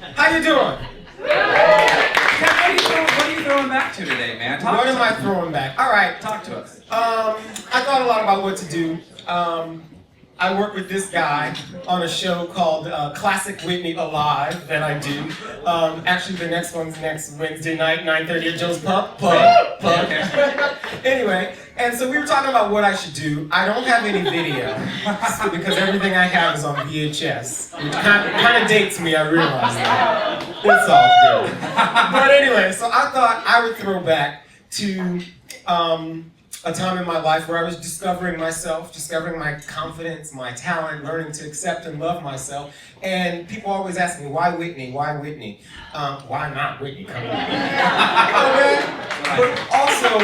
How you doing? What are you throwing back to today, man? What am I throwing back? All right. Talk to us. I thought a lot about what to do. I work with this guy on a show called Classic Whitney Alive that I do. Actually, the next one's next Wednesday night, 9:30 at Joe's Pub. Okay. Anyway, and so we were talking about what I should do. I don't have any video because everything I have is on VHS. It kind of dates me, I realize that. It's all good. But anyway, so I thought I would throw back to a time in my life where I was discovering myself, discovering my confidence, my talent, learning to accept and love myself. And people always ask me, why Whitney? Why Whitney? Why not Whitney? Come on. Okay? But also,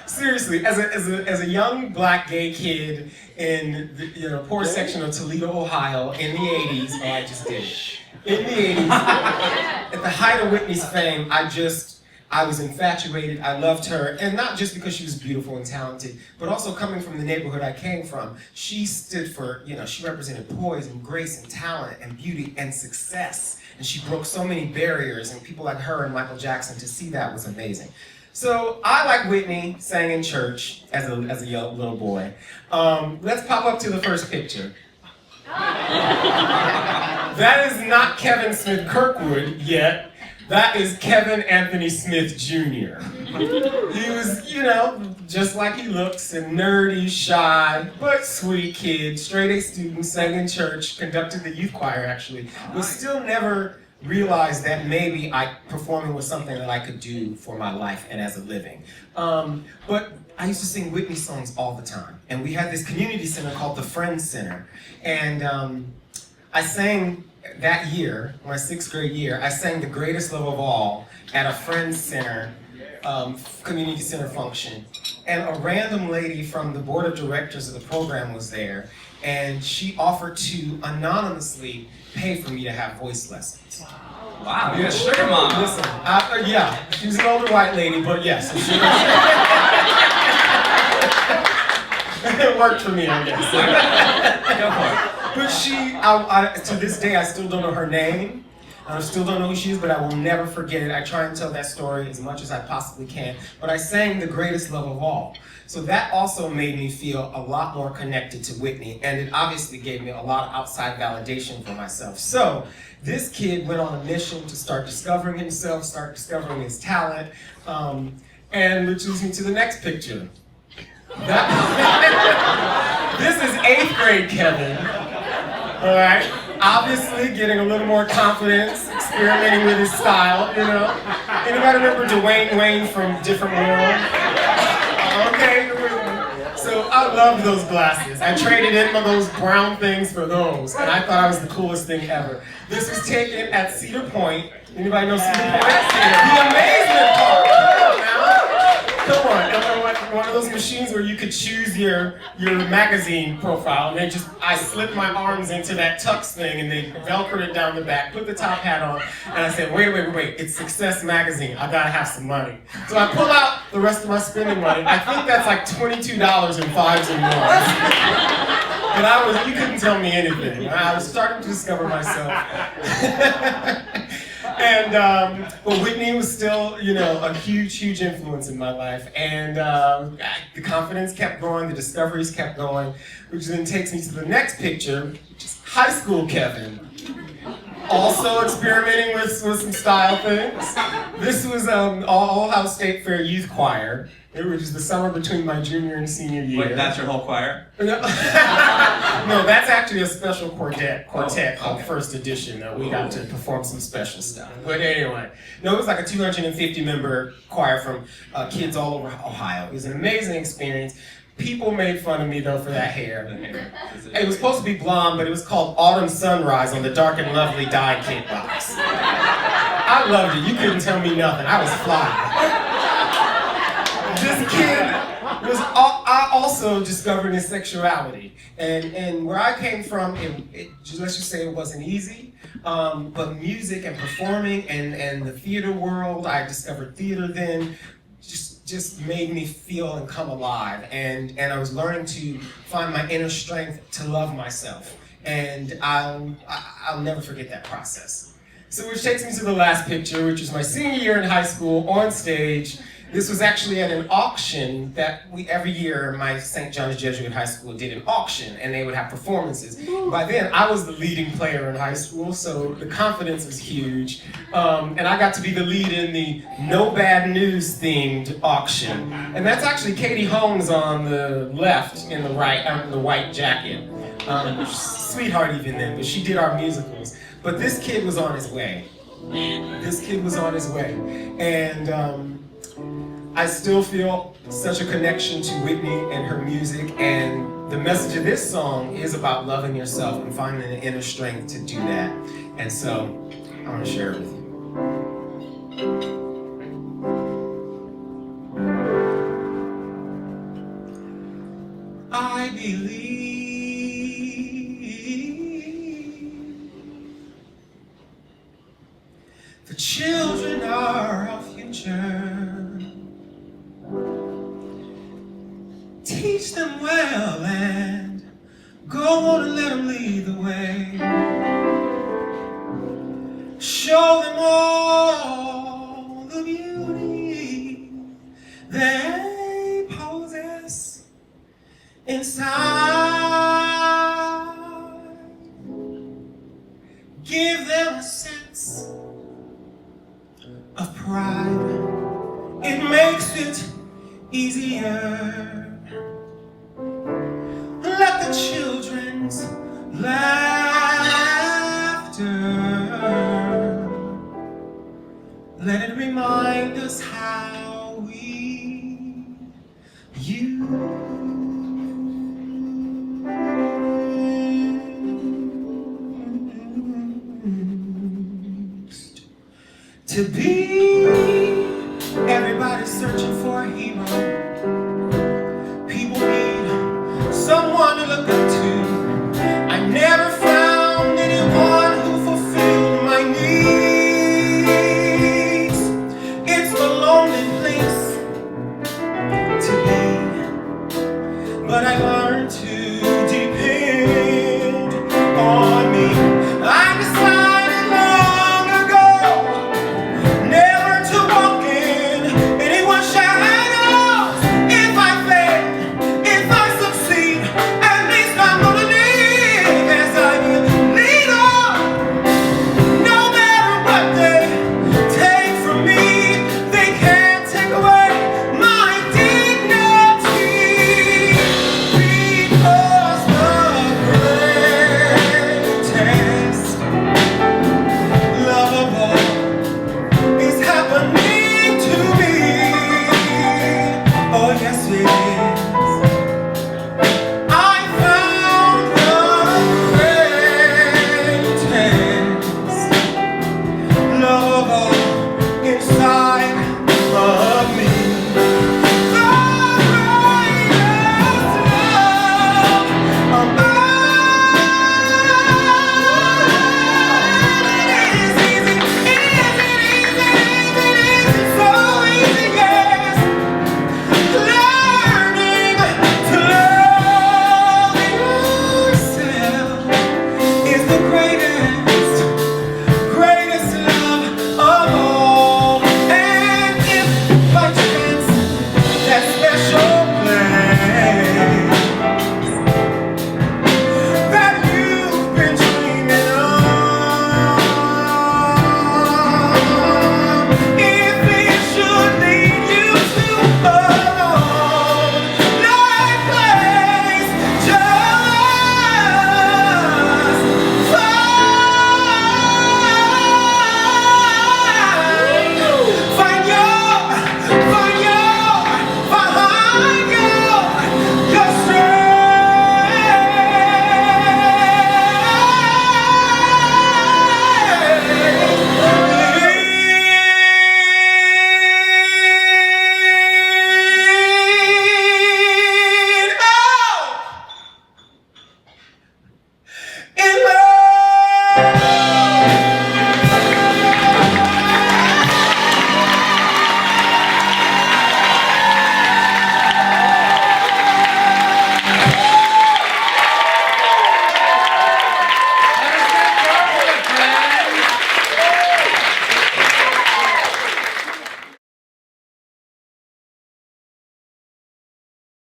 seriously, as a young black gay kid in the poor section of Toledo, Ohio, in the 80s, oh, I just did it. In the 80s, at the height of Whitney's fame, I was infatuated, I loved her, and not just because she was beautiful and talented, but also coming from the neighborhood I came from. She stood for, she represented poise and grace and talent and beauty and success. And she broke so many barriers, and people like her and Michael Jackson, to see that was amazing. So I, like Whitney, sang in church as a young little boy. Let's pop up to the first picture. That is not Kevin Smith Kirkwood yet. That is Kevin Anthony Smith Jr. He was, just like he looks, a nerdy, shy, but sweet kid, straight A student, sang in church, conducted the youth choir actually, but still never realized that maybe performing was something that I could do for my life and as a living. But I used to sing Whitney songs all the time. And we had this community center called the Friends Center. And I sang that year, my 6th grade year, I sang The Greatest Love of All at a Friends Center, community center function. And a random lady from the board of directors of the program was there, and she offered to anonymously pay for me to have voice lessons. Wow, you're a sugar mama. Listen, yeah, she was an older white lady, but yes. It worked for me, I guess. Go for it. But to this day, I still don't know her name. I still don't know who she is, but I will never forget it. I try and tell that story as much as I possibly can. But I sang The Greatest Love of All. So that also made me feel a lot more connected to Whitney, and it obviously gave me a lot of outside validation for myself. So this kid went on a mission to start discovering himself, start discovering his talent, and which leads me to the next picture. This is 8th grade Kevin. All right, obviously getting a little more confidence, experimenting with his style, Anybody remember Dwayne Wayne from Different World? Okay, so I loved those glasses. I traded in those brown things for those, and I thought I was the coolest thing ever. This was taken at Cedar Point. Anybody know Cedar Point? The amazement park. Come on. One of those machines where you could choose your magazine profile, and I slipped my arms into that tux thing, and they velcroed it down the back, put the top hat on, and I said, wait, it's Success Magazine, I gotta have some money. So I pull out the rest of my spending money. I think that's like $22 in 5s and 1s. But you couldn't tell me anything. I was starting to discover myself. And but Whitney was still, a huge influence in my life. And the confidence kept going, the discoveries kept going, which then takes me to the next picture, which is high school Kevin. Also experimenting with some style things. This was Ohio State Fair Youth Choir, which is the summer between my junior and senior year. Wait, that's your whole choir? No, that's actually a special quartet called First Edition that we got to perform some special stuff. But anyway, it was like a 250-member choir from kids all over Ohio. It was an amazing experience. People made fun of me though for that hair. It was supposed to be blonde, but it was called Autumn Sunrise on the Dark and Lovely dye kit box. I loved it. You couldn't tell me nothing. I was fly. This kid was also discovering his sexuality, and where I came from, let's just say it wasn't easy. But music and performing and the theater world, I discovered theater then. Just made me feel and come alive, and I was learning to find my inner strength to love myself, and I'll never forget that process. So which takes me to the last picture, which is my senior year in high school on stage. This was actually at an auction that every year my St. John's Jesuit High School did an auction, and they would have performances. By then, I was the leading player in high school, so the confidence was huge. And I got to be the lead in the No Bad News themed auction. And that's actually Katie Holmes on the left in the right, in the white jacket. Sweetheart even then, but she did our musicals. But this kid was on his way. This kid was on his way. And I still feel such a connection to Whitney and her music, and the message of this song is about loving yourself and finding the inner strength to do that. And so, I want to share it with you. I believe the children are our future. Teach them well and go on and let them lead the way. Show them all the beauty they possess inside. Give them a sense of pride. It makes it easier. Let the children's laughter, let it remind us how we used to be. Everybody's searching for a hero. People need someone to look at